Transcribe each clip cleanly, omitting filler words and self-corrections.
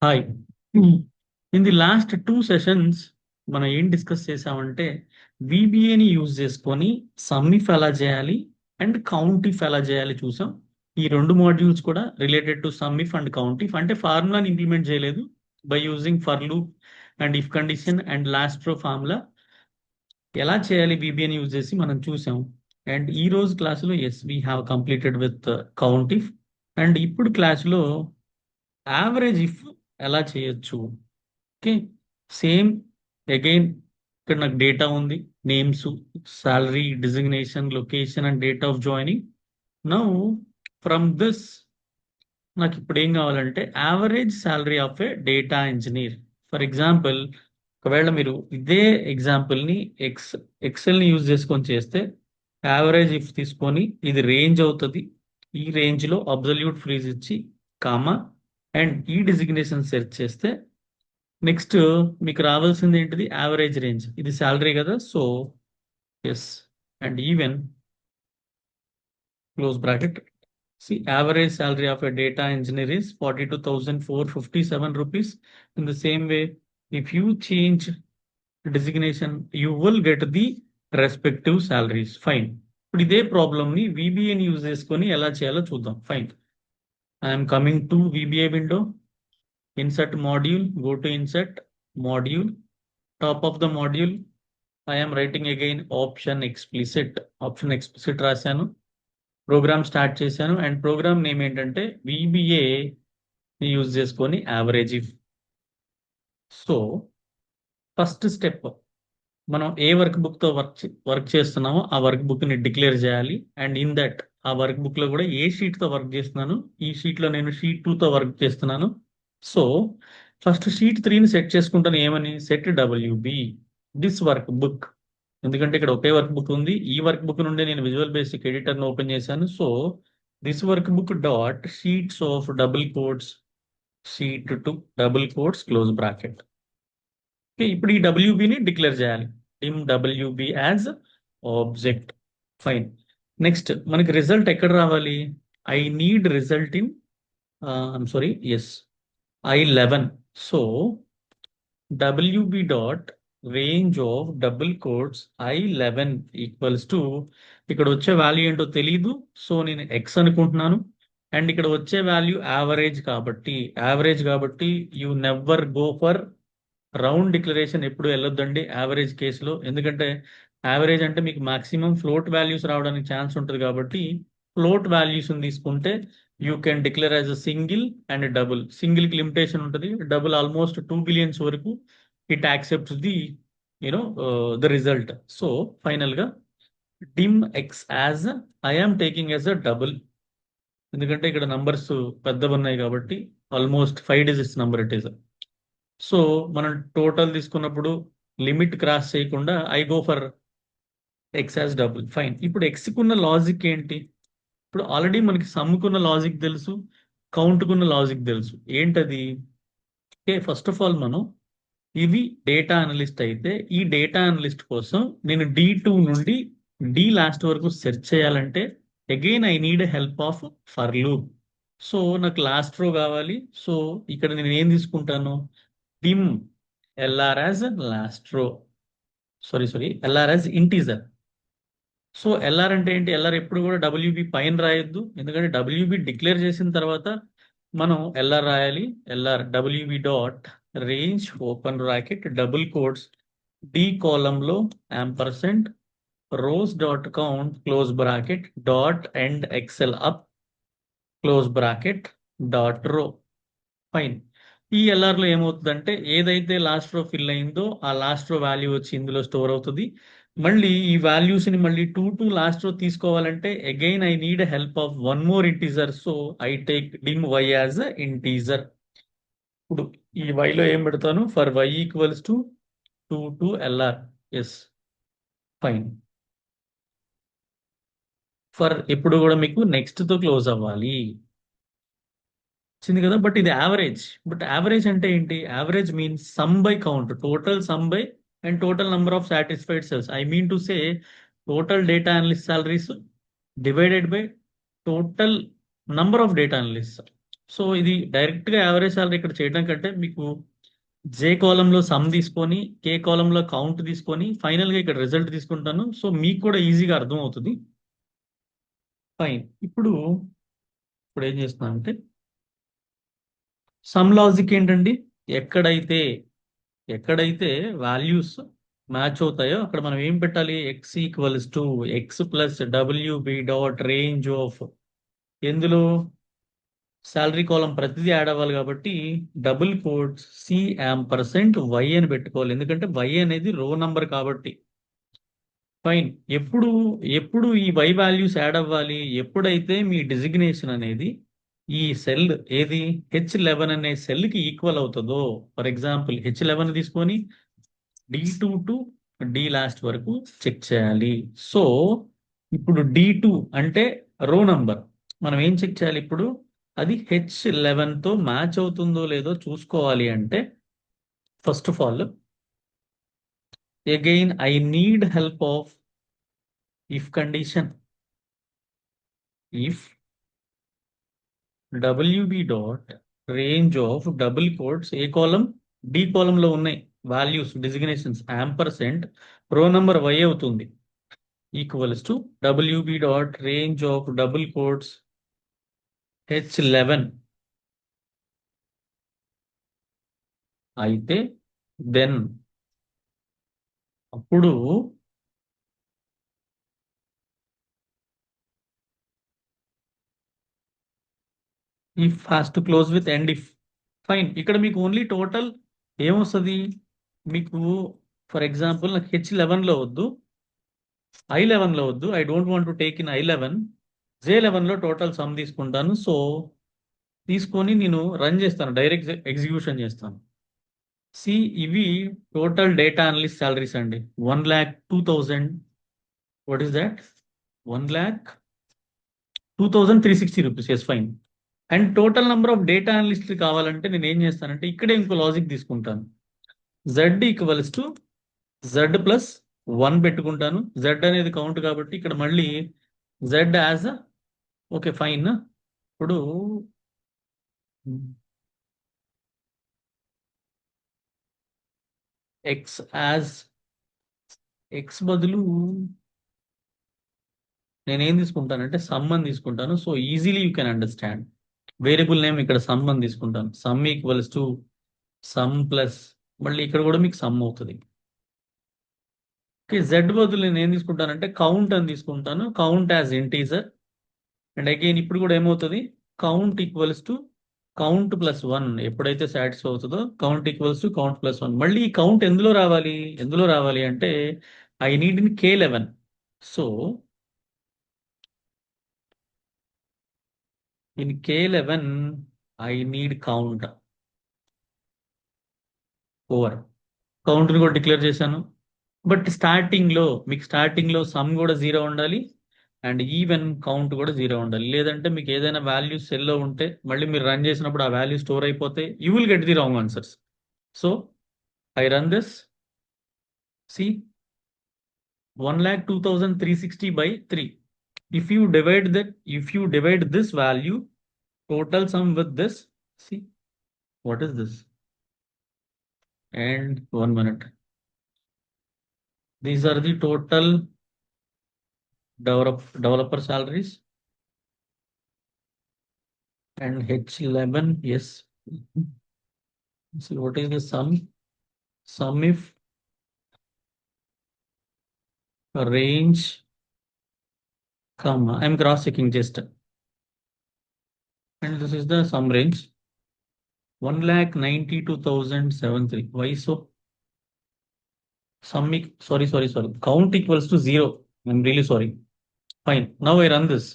Hi. In the last 2 sessions మనం ఏం discuss చేసామంటే వీబీఏని యూజ్ చేసుకొని సమ్మిఫ్ ఎలా చేయాలి అండ్ కౌంటిఫ్ ఎలా చేయాలి చూసాం. ఈ 2 మాడ్యూల్స్ కూడా రిలేటెడ్ టు సమ్మిఫ్ అండ్ కౌంటిఫ్, అంటే ఫార్ములాని ఇంప్లిమెంట్ చేయలేదు. By using for loop and if condition and last రో ఫార్ములా ఎలా చేయాలి వీబీఏని యూజ్ చేసి మనం చూసాం. అండ్ ఈ రోజు క్లాసులో yes we have completed with countif. And ఇప్పుడు క్లాసులో యావరేజ్ ఇఫ్ ఎలా చేయొచ్చు. ఓకే, సేమ్ అగైన్ ఇక్కడ నాకు డేటా ఉంది, names, salary, designation, location and date of joining. Now from this నాకు ఇప్పుడు ఏం కావాలంటే average salary of A data engineer. For example, ఒకవేళ మీరు ఇదే ఎగ్జాంపుల్ని ఎక్సెల్ని యూజ్ చేసుకొని చేస్తే యావరేజ్ ఇఫ్ తీసుకొని ఇది రేంజ్ అవుతుంది. ఈ రేంజ్లో అబ్జల్యూట్ ఫ్రీజ్ ఇచ్చి కామా అండ్ ఈ డిజిగ్నేషన్ సెర్చ్ చేస్తే నెక్స్ట్ మీకు రావాల్సింది ఏంటిది? Average range. ఇది శాలరీ కదా, so S and even close bracket. See, average salary of a data engineer is 42,457 rupees. In the same way, if you change designation, you will get the respective salaries. Fine. ఇప్పుడు ఇదే problem ని VBA ని use చేసుకొని ఎలా చేయాలో చూద్దాం. Fine. I'm coming to VBA window, insert module, go to insert module, top of the module I am writing again option explicit రాశాను, programme start చేశాను అండ్ ప్రోగ్రామ్ నేమ్ ఏంటంటే VBA యూజ్ చేసుకొని average if. So first step, మనం ఏ work book తో work చేస్తున్నామో ఆ work book ని declare చేయాలి. అండ్ ఇన్ దట్ ఆ వర్క్ బుక్ లో కూడా ఏ షీట్ తో వర్క్ చేస్తున్నాను, ఈ షీట్ లో నేను షీట్ 2 తో వర్క్ చేస్తున్నాను. సో ఫస్ట్ షీట్ 3ని సెట్ చేసుకుంటాను. ఏమని? Set WB this work book. ఎందుకంటే ఇక్కడ ఒకే వర్క్ బుక్ ఉంది. ఈ వర్క్ బుక్ నుండి నేను విజువల్ బేసిక్ ఎడిటర్ ఓపెన్ చేశాను. So this workbook dot sheets of double quotes sheet 2 double quotes close bracket. ఇప్పుడు ఈ WBని డిక్లేర్ చేయాలి. Dim WB as object. Fine. Next మనకి రిజల్ట్ ఎక్కడ రావాలి? I need result in I'm sorry S I11. So WB dot range of double quotes I11 equals to, ఇక్కడ వచ్చే value ఏంటో తెలీదు, సో నేను ఎక్స్ అనుకుంటున్నాను. అండ్ ఇక్కడ వచ్చే వాల్యూ యావరేజ్ కాబట్టి you never go for round declaration. ఎప్పుడు వెళ్ళొద్దండి యావరేజ్ కేసులో, ఎందుకంటే యావరేజ్ అంటే మీకు మాక్సిమం ఫ్లోట్ వాల్యూస్ రావడానికి ఛాన్స్ ఉంటుంది. కాబట్టి ఫ్లోట్ వాల్యూస్ తీసుకుంటే you can declare as a single and double. Single కి లిమిటేషన్ ఉంటుంది, డబుల్ ఆల్మోస్ట్ 2 బిలియన్స్ వరకు it accepts the the result. So ఫైనల్ గా dim x as I'm taking as a double, ఎందుకంటే ఇక్కడ నంబర్స్ పెద్దవి ఉన్నాయి కాబట్టి almost 5 digits number it is. So మనం టోటల్ తీసుకున్నప్పుడు లిమిట్ క్రాస్ చేయకుండా I go for X as double. Fine. ఇప్పుడు ఎక్స్కున్న లాజిక్ ఏంటి? ఇప్పుడు ఆల్రెడీ మనకి సమ్ముకున్న లాజిక్ తెలుసు, కౌంట్కున్న లాజిక్ తెలుసు. ఏంటది? ఓకే, ఫస్ట్ ఆఫ్ ఆల్ మనం ఇవి డేటా అనలిస్ట్ అయితే ఈ డేటా అనలిస్ట్ కోసం నేను D2 నుండి D లాస్ట్ వరకు సెర్చ్ చేయాలంటే again I need help of for loop. So నాకు లాస్ట్ రో కావాలి. సో ఇక్కడ నేను ఏం తీసుకుంటాను? డిమ్ LR యాజ్ లాస్ట్ రో, sorry LR as integer. So LR అంటే ఏంటి? LR ఎప్పుడు కూడా WB పైన రాయొద్దు, ఎందుకంటే WB డిక్లేర్ చేసిన తర్వాత మనం LR రాయాలి. LR WB dot range open bracket double quotes D కాలంలో ampersand rows dot count close bracket dot end excel up close bracket dot row. Fine. ఈ LR లో ఏమవుతుందంటే ఏదైతే లాస్ట్ రో ఫిల్ అయిందో ఆ లాస్ట్ రో వాల్యూ వచ్చి ఇందులో స్టోర్ అవుతుంది. మళ్ళీ ఈ వాల్యూస్ ని మళ్ళీ 2 టు లాస్ట్ రో తీసుకోవాలంటే again I need help of one more integer. So I take dim Y as integer. ఇప్పుడు ఈ Y లో ఏం పెడతాను? For Y equals to 2 to LR. Yes. Fine. For ఎప్పుడు కూడా మీకు నెక్స్ట్ తో క్లోజ్ అవ్వాలి వచ్చింది కదా. బట్ ఇది యావరేజ్. బట్ యావరేజ్ అంటే ఏంటి? Average means sum by count, total sum by and total number of satisfied cells. I mean to say total data analyst salaries divided by total number of data analyst. So ఇది direct గా average salary ఇక్కడ చేయడం కంటే మీకు జే కాలంలో some తీసుకొని కే కాలంలో count తీసుకొని ఫైనల్ గా ఇక్కడ రిజల్ట్ తీసుకుంటాను. సో మీకు కూడా ఈజీగా అర్థం అవుతుంది. ఫైన్. ఇప్పుడు ఏం చేస్తున్నాను అంటే సమ్ లాజిక్ ఏంటండి, ఎక్కడైతే ఎక్కడైతే వాల్యూస్ మ్యాచ్ అవుతాయో అక్కడ మనం ఏం పెట్టాలి, x equals to x plus WB dot range of, ఎందులో శాలరీ కాలం ప్రతిదీ యాడ్ అవ్వాలి కాబట్టి double quotes C ampersand Y అని పెట్టుకోవాలి, ఎందుకంటే వై అనేది రో నంబర్ కాబట్టి. ఫైన్. ఎప్పుడు ఎప్పుడు ఈ వై వాల్యూస్ యాడ్ అవ్వాలి, ఎప్పుడైతే మీ డిజిగ్నేషన్ అనేది ఈ సెల్ ఏది H11 అనే సెల్ కి ఈక్వల్ అవుతుందో. ఫర్ ఎగ్జాంపుల్ H11 తీసుకొని D2 టు డి లాస్ట్ వరకు చెక్ చేయాలి. సో ఇప్పుడు D2 అంటే రో నంబర్, మనం ఏం చెక్ చేయాలి ఇప్పుడు, అది H11 తో మ్యాచ్ అవుతుందో లేదో చూసుకోవాలి అంటే first of all again I need help of if condition. If WB dot range of double quotes A column D కాలంలో ఉన్నాయి values designations ampersand row number Y అవుతుంది equals to WB dot range of double quotes H11 అయితే then అప్పుడు if has to close with end if. Fine. ఇక్కడ మీకు only total ఏమొస్తుంది మీకు, for example నాకు H11 లో వద్దు, I11 లో వద్దు, I don't want to take in I11, J11 లో టోటల్ సమ్ తీసుకుంటాను. సో తీసుకొని నేను రన్ చేస్తాను, డైరెక్ట్ ఎగ్జిక్యూషన్ చేస్తాను. సి ఇవి టోటల్ డేటా అనలిస్ట్ సాలరీస్ అండి. 1,02,000. What is that? 1,02,360 rupees. Yes, fine. And total number of data అనలిస్ట్లు కావాలంటే నేను ఏం చేస్తానంటే ఇక్కడే ఇంకో లాజిక్ తీసుకుంటాను. Z equals to Z plus 1 పెట్టుకుంటాను. జెడ్ అనేది కౌంట్ కాబట్టి ఇక్కడ మళ్ళీ జెడ్ యాజ్, ఓకే ఫైన్. ఇప్పుడు ఎక్స్ యాజ్ ఎక్స్ బదులు నేనేం తీసుకుంటానంటే సమ్ అని తీసుకుంటాను. So easily you can understand. Variable name ఇక్కడ సమ్ అని తీసుకుంటాను. Some equals to sum plus మళ్ళీ ఇక్కడ కూడా మీకు సమ్ అవుతుంది. ఓకే, జెడ్ బదులు నేను ఏం తీసుకుంటానంటే కౌంట్ అని తీసుకుంటాను. Count as integer. And again ఇప్పుడు కూడా ఏమవుతుంది, count equals to count plus 1 ఎప్పుడైతే సాటిస్ఫై అవుతుందో count equals to count plus 1. మళ్ళీ ఈ కౌంట్ ఎందులో రావాలి అంటే I need in K11. So in K11 I need count over. కౌంట్ని కూడా డిక్లేర్ చేశాను. బట్ స్టార్టింగ్ లో సమ్ కూడా 0 ఉండాలి అండ్ ఈవెన్ కౌంట్ కూడా 0 ఉండాలి. లేదంటే మీకు ఏదైనా వాల్యూ సెల్లో ఉంటే మళ్ళీ మీరు రన్ చేసినప్పుడు ఆ వాల్యూ స్టోర్ అయిపోతే you will get the wrong answers. So I run this. See 1,02,360 by 3. If you divide this value, total sum with this, see, what is this? And 1 minute. These are the total developer salaries. And H11, yes. See, what is the sum? Sum if range, comma, I'm cross checking just. And this is the sum range. 1,92,073. Why so? Sorry. Count equals to 0. I'm really sorry. Fine. Now I run this.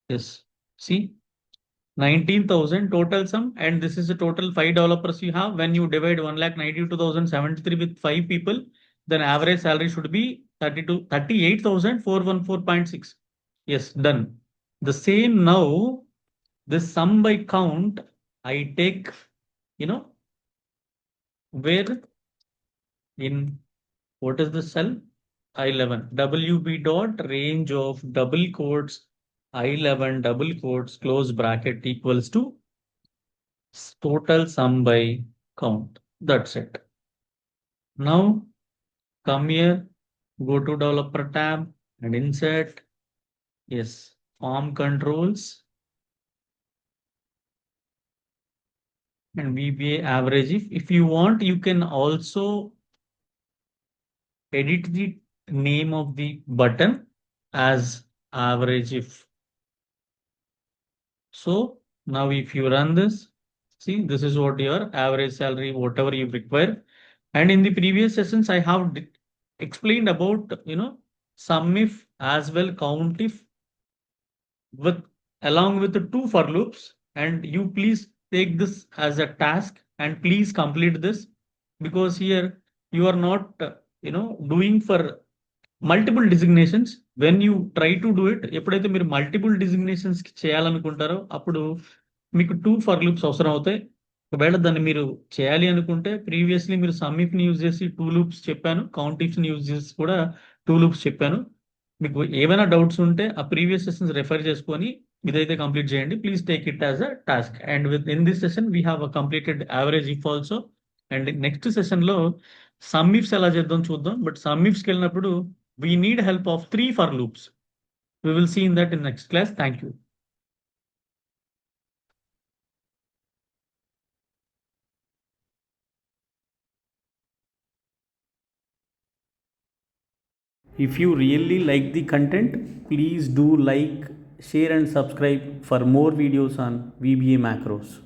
Yes. See, 19,000 total sum, and this is the total 5 developers you have. When you divide 1,92,073 with 5 people, then average salary should be 38,414.6. Yes, done. The same now, this sum by count, I take, where in, what is the cell? I11. WB dot range of double quotes I11 double quotes close bracket equals to total sum by count. That's it. Now come here, go to developer tab and insert, yes, form controls and VBA average. If you want, you can also edit the name of the button as average if. So now if you run this, see, this is what your average salary, whatever you require. And in the previous sessions, I have explained about, sum if as well count if with along with the two for loops. And you please take this as a task and please complete this, because here you are not, doing for multiple designations. When you try to do it, ఎప్పుడైతే మీరు multiple designations చేయాలనుకుంటారో అప్పుడు మీకు two for loops అవసరం అవుతాయి. ఒకవేళ దాన్ని మీరు చేయాలి అనుకుంటే ప్రీవియస్లీ మీరు సమ్ ఇఫ్ ని యూజ్ చేసి టూ లూప్స్ చెప్పాను, కౌంట్ ఇఫ్ ని యూజ్ చేసి కూడా టూ లూప్స్ చెప్పాను. మీకు ఏమైనా డౌట్స్ ఉంటే ఆ ప్రీవియస్ సెషన్స్ రెఫర్ చేసుకొని ఇదైతే కంప్లీట్ చేయండి. Please take it as a task. And with in this session we have completed average if also. And next session లో సమ్ ఇఫ్స్ ఎలా చేద్దాం చూద్దాం. బట్ సమ్ ఇఫ్స్కి వెళ్ళినప్పుడు we need help of three for loops. We will see in that in next class. Thank you. If you really like the content, please do like, share and subscribe for more videos on VBA macros.